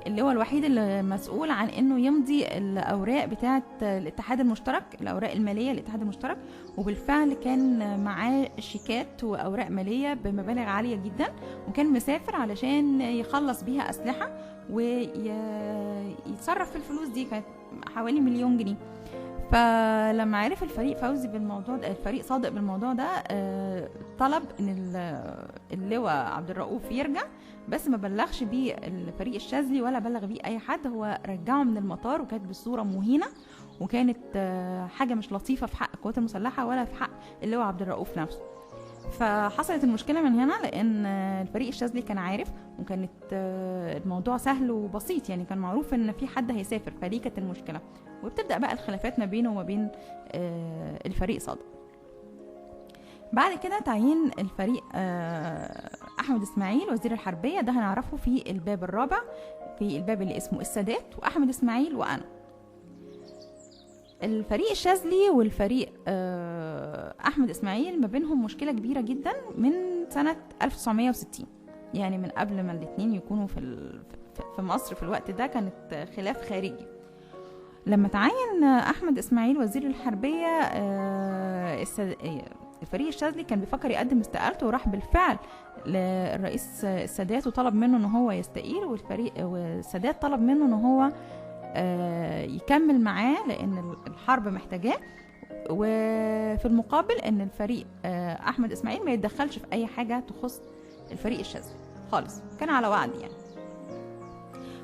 اللواء الوحيد اللي مسؤول عن انه يمضي الاوراق بتاعه الاتحاد المشترك، الاوراق الماليه للاتحاد المشترك، وبالفعل كان معاه شيكات واوراق ماليه بمبالغ عاليه جدا، وكان مسافر علشان يخلص بيها اسلحه ويتصرف في الفلوس دي، كانت حوالي 1,000,000 جنيه. فلما عرف الفريق صادق بالموضوع ده، طلب ان اللواء عبد الرؤوف يرجع، بس ما بلغش بيه الفريق الشاذلي ولا بلغ بيه اي حد. هو رجعه من المطار، وكانت بصوره مهينه، وكانت حاجه مش لطيفه في حق القوات المسلحه ولا في حق اللواء عبد الرؤوف نفسه. فحصلت المشكله من هنا، لان الفريق الشاذلي كان عارف، وكانت الموضوع سهل وبسيط، يعني كان معروف ان في حد هيسافر، فدي كانت المشكله. وبتبدا بقى الخلافات ما بينه وما بين الفريق صادق. بعد كده تعيين الفريق احمد اسماعيل وزير الحربيه، ده هنعرفه في الباب الرابع، في الباب اللي اسمه السادات واحمد اسماعيل وانا. الفريق الشاذلي والفريق احمد اسماعيل ما بينهم مشكله كبيره جدا من سنه 1960، يعني من قبل ما الاثنين يكونوا في مصر في الوقت ده، كانت خلاف خارجي. لما تعين احمد اسماعيل وزير الحربيه الفريق الشاذلي كان بيفكر يقدم استقالته، وراح بالفعل للرئيس السادات وطلب منه ان هو يستقيل، والسادات طلب منه ان هو يكمل معاه لان الحرب محتاجاه، وفي المقابل ان الفريق احمد اسماعيل ما يتدخلش في اي حاجه تخص الفريق الشاذلي خالص، كان على وعد يعني.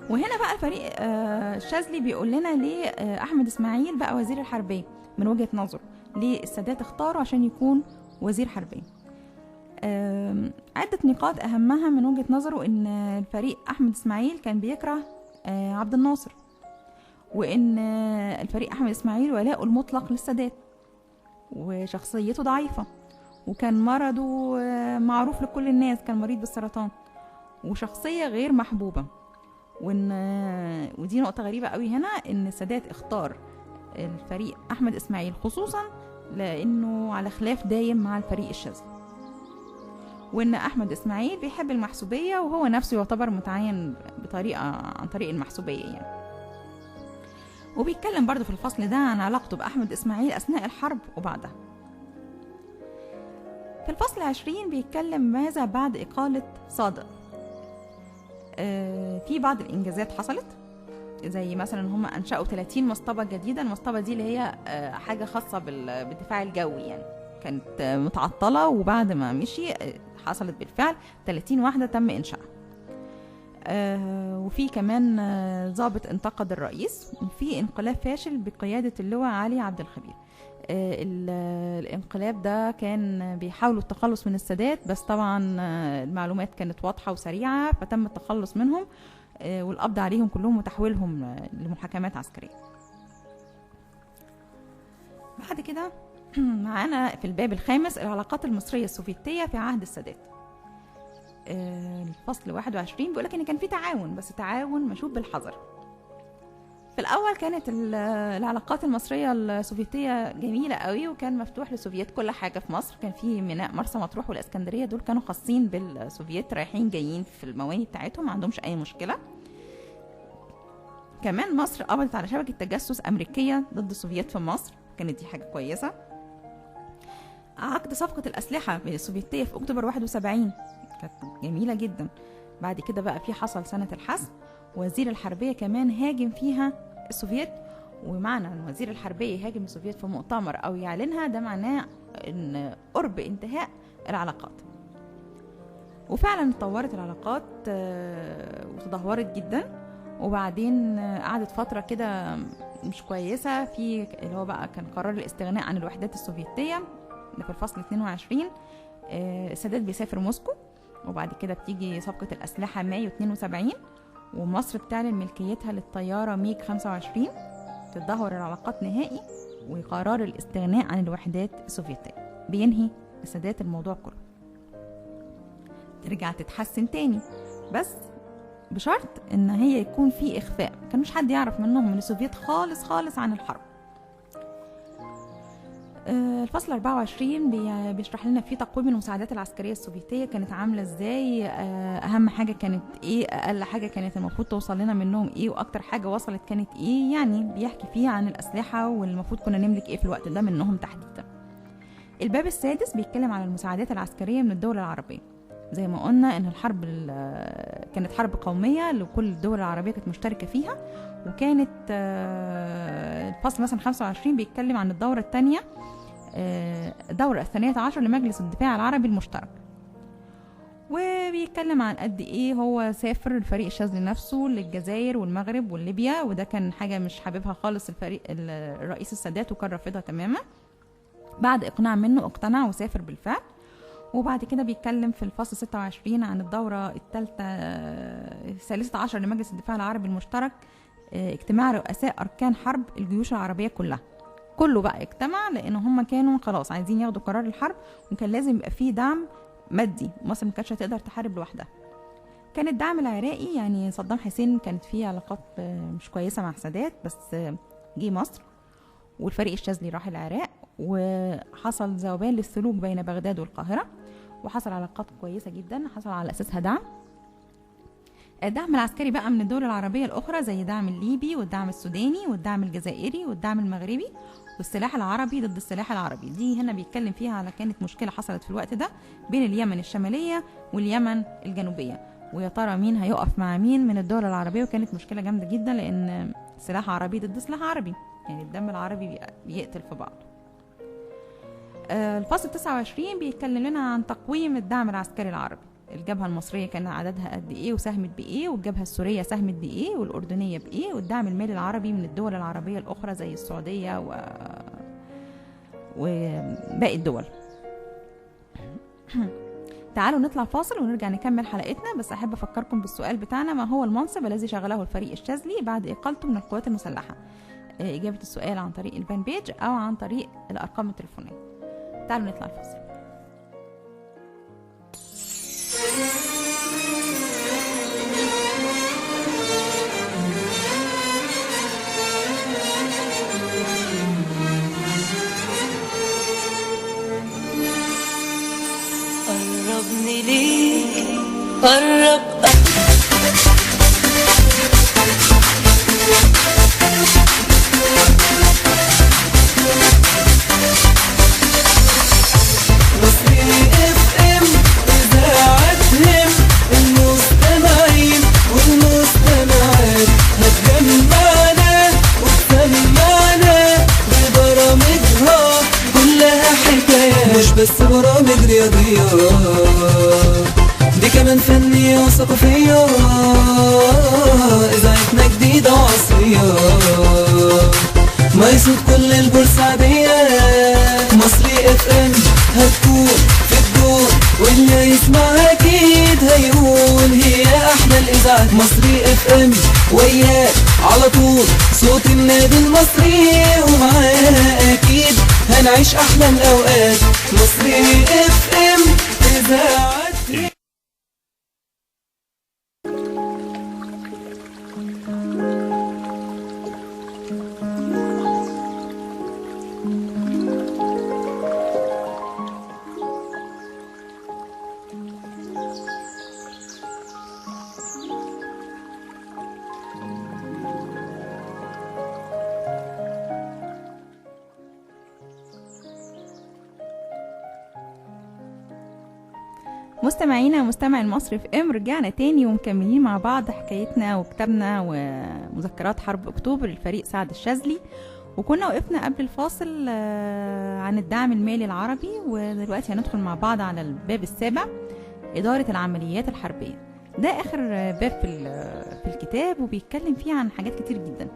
وهنا بقى الفريق الشاذلي بيقول لنا ليه احمد اسماعيل بقى وزير الحربيه من وجهه نظره، ليه السادات اختاره عشان يكون وزير حربيه. عده نقاط اهمها من وجهه نظره ان الفريق احمد اسماعيل كان بيكره عبد الناصر، وان الفريق احمد اسماعيل ولاؤه المطلق للسادات، وشخصيته ضعيفه، وكان مرضه معروف لكل الناس، كان مريض بالسرطان، وشخصيه غير محبوبه. ودي نقطه غريبه قوي هنا، ان السادات اختار الفريق احمد اسماعيل خصوصا لانه على خلاف دايم مع الفريق الشاذلي، وان احمد اسماعيل بيحب المحسوبيه، وهو نفسه يعتبر متعين عن طريق المحسوبيه يعني. وبيتكلم برضو في الفصل ده عن علاقته بأحمد إسماعيل أثناء الحرب وبعدها. في الفصل 20 بيتكلم ماذا بعد إقالة صادق. في بعض الإنجازات حصلت، زي مثلا هم أنشأوا 30 مصطبة جديدة. المصطبة دي اللي هي حاجة خاصة بالدفاع الجوي، يعني كانت متعطلة، وبعد ما مشي حصلت بالفعل 30 واحدة تم إنشائها. وفي كمان ضابط انتقد الرئيس، وفي انقلاب فاشل بقيادة اللواء علي عبد الخبير. الانقلاب ده كان بيحاولوا التخلص من السادات، بس طبعا المعلومات كانت واضحة وسريعة، فتم التخلص منهم والقبض عليهم كلهم وتحويلهم لمحاكمات عسكرية. بعد كده معانا في الباب الخامس العلاقات المصرية السوفيتية في عهد السادات. الفصل 21 بيقولك ان كان في تعاون، بس تعاون مشوب بالحذر. في الاول كانت العلاقات المصريه السوفيتيه جميله قوي، وكان مفتوح للسوفييت كل حاجه في مصر. كان في ميناء مرسى مطروح والاسكندريه، دول كانوا خاصين بالسوفييت، رايحين جايين في المواني بتاعتهم، ما عندهمش اي مشكله. كمان مصر قبضت على شبكه تجسس امريكيه ضد السوفييت في مصر، كانت دي حاجه كويسه. عقد صفقه الاسلحه بين السوفيتيه في اكتوبر 71 كانت جميله جدا. بعد كده بقى في حصل سنه الحسم، وزير الحربيه كمان هاجم فيها السوفييت. ومعنى ان وزير الحربيه يهاجم السوفييت في مؤتمر او يعلنها، ده معناه ان قرب انتهاء العلاقات. وفعلا اتطورت العلاقات وتدهورت جدا، وبعدين قعدت فتره كده مش كويسه، في اللي هو بقى كان قرار الاستغناء عن الوحدات السوفيتيه ده في الفصل 22. السادات بيسافر موسكو، وبعد كده بتيجي صفقة الأسلحة مايو 72، ومصر بتعلن ملكيتها للطيارة ميج 25. تتدهور العلاقات نهائي، وقرار الاستغناء عن الوحدات السوفيتية بينهي السادات الموضوع كله. ترجع تتحسن تاني، بس بشرط ان هي يكون في إخفاء، كانوش حد يعرف منهم من السوفيت خالص خالص عن الحرب. الفصل 24 بيشرح لنا فيه تقويم المساعدات العسكرية السوفيتية كانت عاملة ازاي، اهم حاجة كانت ايه، اقل حاجة كانت المفروض توصل لنا منهم ايه، واكتر حاجة وصلت كانت ايه. يعني بيحكي فيه عن الاسلحة والمفروض كنا نملك ايه في الوقت ده منهم تحديدا. الباب السادس بيتكلم عن المساعدات العسكرية من الدول العربية. زي ما قلنا ان الحرب كانت حرب قومية لكل الدول العربية كانت مشتركة فيها، وكانت الفصل مثلا 25 بيتكلم عن الدورة الثانية، الدورة 12 لمجلس الدفاع العربي المشترك، وبيتكلم عن قد ايه هو سافر الفريق الشاذلي نفسه للجزائر والمغرب والليبيا، وده كان حاجة مش حاببها خالص الرئيس السادات، وكان رافضها تماما. بعد اقناع منه اقتنع وسافر بالفعل. وبعد كده بيتكلم في الفصل 26 عن الدورة الثالثة عشر لمجلس الدفاع العربي المشترك، اجتماع رؤساء أركان حرب الجيوش العربية كله بقى اجتمع، لأن هم كانوا خلاص عايزين ياخدوا قرار الحرب، وكان لازم يبقى فيه دعم مادي، مصر ما كانتش هتقدر تحارب لوحدها. كان الدعم العراقي، يعني صدام حسين كانت فيه علاقات مش كويسة مع السادات، بس جه مصر والفريق الشاذلي راح العراق، وحصل ذوبان للسلوك بين بغداد والقاهرة، وحصل علاقات كويسة جدا حصل على أساسها دعم. الدعم العسكري بقى من الدول العربية الأخرى زي الدعم الليبي والدعم السوداني والدعم الجزائري والدعم المغربي والسلاح العربي ضد السلاح العربي. دي هنا بيتكلم فيها على كانت مشكلة حصلت في الوقت ده بين اليمن الشمالية واليمن الجنوبية، ويا ترى مين هيقف مع مين من الدول العربية. وكانت مشكلة جامدة جدا لأن سلاح عربي ضد سلاح عربي، يعني الدم العربي بيقتل في بعض. الفصل 29 بيتكلم لنا عن تقويم الدعم العسكري العربي. الجبهة المصرية كان عددها قد ايه وساهمت بايه، والجبهة السورية ساهمت بايه، والأردنية بايه، والدعم المالي العربي من الدول العربية الأخرى زي السعودية وباقي الدول. تعالوا نطلع فاصل ونرجع نكمل حلقتنا، بس أحب أفكركم بالسؤال بتاعنا: ما هو المنصب الذي شغله الفريق الشاذلي بعد إقالته من القوات المسلحة؟ إجابة السؤال عن طريق الفان بيج أو عن طريق الأرقام التليفونية. تعالوا نطلع الفاصل. قربني ليك قرب بس برامج رياضية، دي كمان فنية وثقافية، إذاعتنا جديدة وعصرية، ما يصوت كل البورسعيدية. مصري اف ام هتكون في الدور، واللي يسمع أكيد هيقول هي أحلى الإذاعات. مصري اف ام وياك على طول، صوت النادي المصري، ومعاه أكيد هنعيش أحلى الأوقات. مصري اف ام إذاعة. مستمعينا ومستمعي المصري في ام، رجعنا تاني ومكملين مع بعض حكايتنا وكتابنا ومذكرات حرب اكتوبر للفريق سعد الشاذلي. وكنا وقفنا قبل الفاصل عن الدعم المالي العربي، ودلوقتي هندخل مع بعض على الباب السابع: إدارة العمليات الحربية. ده آخر باب في الكتاب، وبيتكلم فيه عن حاجات كتير جدا.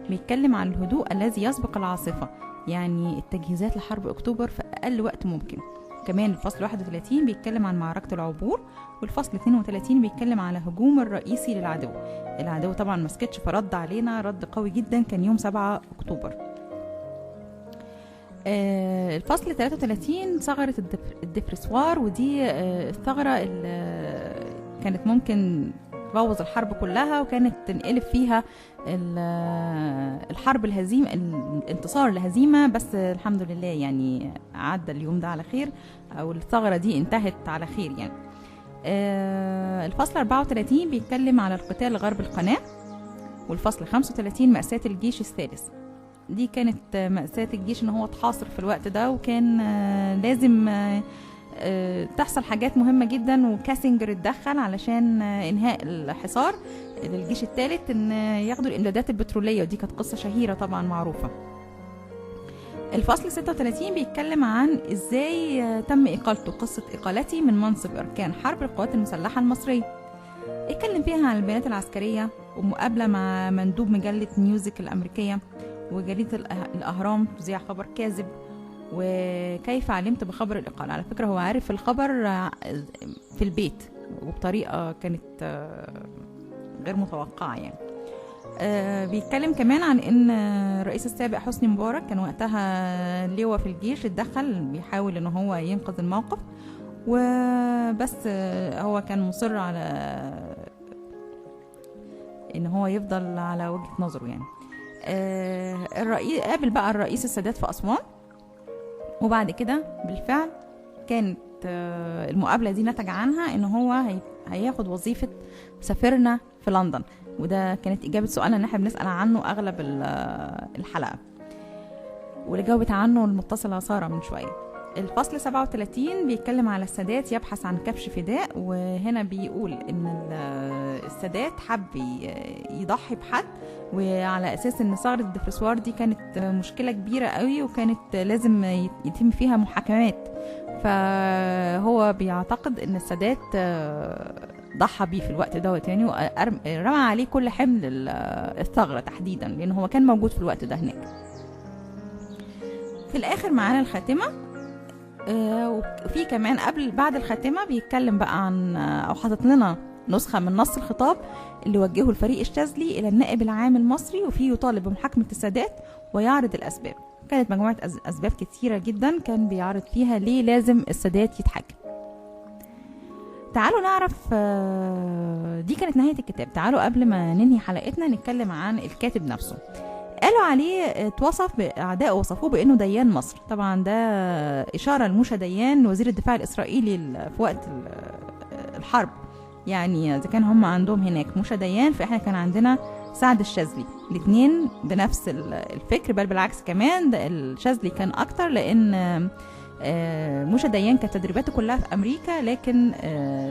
بيتكلم عن الهدوء الذي يسبق العاصفة، يعني التجهيزات لحرب اكتوبر في أقل وقت ممكن. كمان الفصل 31 بيتكلم عن معركة العبور، والفصل 32 بيتكلم على هجوم الرئيسي للعدو. العدو طبعا مسكتش فرد علينا رد قوي جدا، كان يوم 7 أكتوبر. الفصل 33 ثغرة الدفرسوار، ودي الثغرة اللي كانت ممكن تبوظ الحرب كلها، وكانت تنقلب فيها الحرب الهزيمة، الانتصار الهزيمة، بس الحمد لله يعني عدى اليوم ده على خير، او الثغرة دي انتهت على خير يعني. الفصل 34 بيتكلم على القتال غرب القناة، والفصل 35 مأساة الجيش الثالث. دي كانت مأساة الجيش ان هو اتحاصر في الوقت ده، وكان لازم تحصل حاجات مهمة جدا، وكاسنجر اتدخل علشان انهاء الحصار للجيش الثالث، ان ياخدوا الامدادات البترولية، ودي كانت قصة شهيرة طبعا معروفة. الفصل 36 بيتكلم عن ازاي تم اقالته، قصة اقالتي من منصب اركان حرب القوات المسلحة المصرية. اتكلم فيها عن البيانات العسكرية، ومقابلة مع مندوب مجلة نيوزك الامريكية، وجريدة الاهرام تذيع خبر كاذب، وكيف علمت بخبر الإقالة. على فكرة هو عارف الخبر في البيت وبطريقة كانت غير متوقعة يعني. بيتكلم كمان عن ان الرئيس السابق حسني مبارك كان وقتها لواء في الجيش، اتدخل بيحاول ان هو ينقذ الموقف، بس هو كان مصر على ان هو يفضل على وجهة نظره يعني. الرئيس قابل بقى الرئيس السادات في أسوان، وبعد كده بالفعل كانت المقابلة دي نتج عنها ان هو هياخد وظيفة سفيرنا في لندن، وده كانت إجابة سؤالنا ان احنا بنسأل عنه أغلب الحلقة، واللي جاوبت عنه المتصلة سارة من شوية. الفصل 37 بيتكلم على السادات يبحث عن كبش فداء، وهنا بيقول ان السادات حب يضحي بحد، وعلى اساس ان ثغرة الدفرسوار دي كانت مشكلة كبيرة قوي وكانت لازم يتم فيها محاكمات، فهو بيعتقد ان السادات ضحى بيه في الوقت دوت يعني، ورمى عليه كل حمل الثغرة تحديدا، لان هو كان موجود في الوقت ده هناك. في الاخر معانا الخاتمة، وفي كمان بعد الخاتمة بيتكلم بقى عن او حاطط لنا نسخة من نص الخطاب اللي وجهه الفريق الشاذلي الى النائب العام المصري، وفيه يطالب بمحاكمة السادات ويعرض الاسباب. كانت مجموعة اسباب كتيرة جدا كان بيعرض فيها ليه لازم السادات يتحاكم. تعالوا نعرف، دي كانت نهاية الكتاب. تعالوا قبل ما ننهي حلقتنا نتكلم عن الكاتب نفسه. قالوا عليه اتوصف بأعداء وصفوه بأنه ديان مصر. طبعا ده إشارة لموشى ديان وزير الدفاع الإسرائيلي في وقت الحرب، يعني إذا كان هم عندهم هناك موشى ديان فإحنا كان عندنا سعد الشاذلي، الاثنين بنفس الفكر، بل بالعكس كمان ده الشاذلي كان أكتر، لأن موشى ديان كانت تدريباته كلها في أمريكا، لكن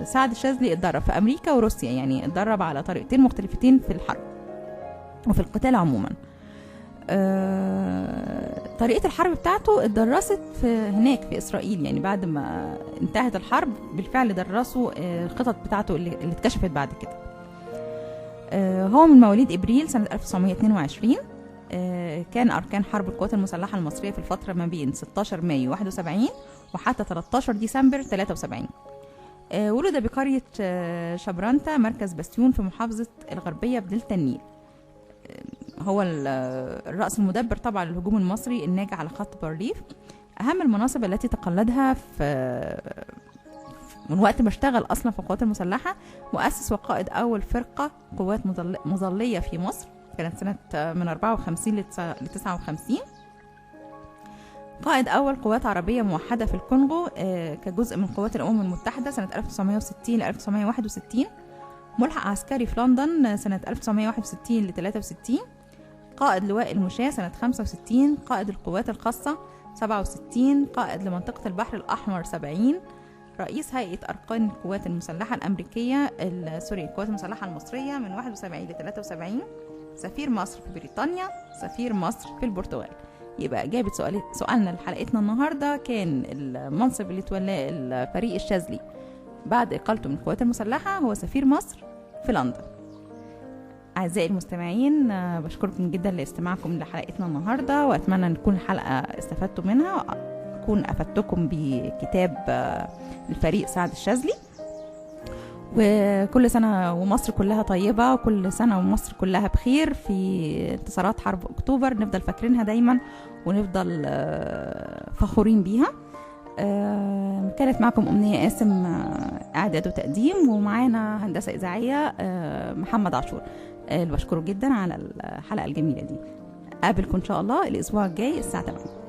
سعد الشاذلي اتدرب في أمريكا وروسيا، يعني اتدرب على طريقتين مختلفتين في الحرب وفي القتال عموما. طريقة الحرب بتاعته اتدرست هناك في إسرائيل، يعني بعد ما انتهت الحرب بالفعل درسوا الخطط بتاعته اللي اتكشفت بعد كده. هو من مواليد إبريل سنة 1922. كان أركان حرب القوات المسلحة المصرية في الفترة ما بين 16 مايو 71 وحتى 13 ديسمبر 73. ولد بقرية شبرانتا مركز بستيون في محافظة الغربية بدلتا النيل. هو الرأس المدبر طبعا للهجوم المصري الناجح على خط بارليف. أهم المناصب التي تقلدها من وقت ما اشتغل أصلا في القوات المسلحة، مؤسس وقائد أول فرقة قوات مظلية في مصر، كانت سنة من 54 ل 59. قائد أول قوات عربية موحدة في الكونغو كجزء من قوات الأمم المتحدة سنة 1960 ل 1961. ملحق عسكري في لندن سنة 1961 ل 63. قائد لواء المشاة سنة 65. قائد القوات الخاصة 67. قائد لمنطقة البحر الأحمر 70. رئيس هيئة أركان القوات المسلحة الأمريكية القوات المسلحة المصرية من 71 ل 73. سفير مصر في بريطانيا. سفير مصر في البرتغال. يبقى إجابة سؤالنا لحلقتنا النهاردة كان المنصب اللي تولاه الفريق الشاذلي بعد إقالته من القوات المسلحة هو سفير مصر في لندن. أعزائي المستمعين، بشكركم جدا لاستماعكم لحلقتنا النهاردة، وأتمنى أن تكون الحلقة استفدتوا منها، أكون أفدتكم بكتاب الفريق سعد الشاذلي. وكل سنة ومصر كلها طيبة، وكل سنة ومصر كلها بخير في انتصارات حرب أكتوبر، نفضل فاكرينها دايما ونفضل فخورين بيها. كانت معكم أمنية قاسم إعداد وتقديم، ومعانا هندسة إذاعية محمد عاشور. بشكره جدا على الحلقة الجميلة دي. قابلكم إن شاء الله الأسبوع الجاي الساعة 8.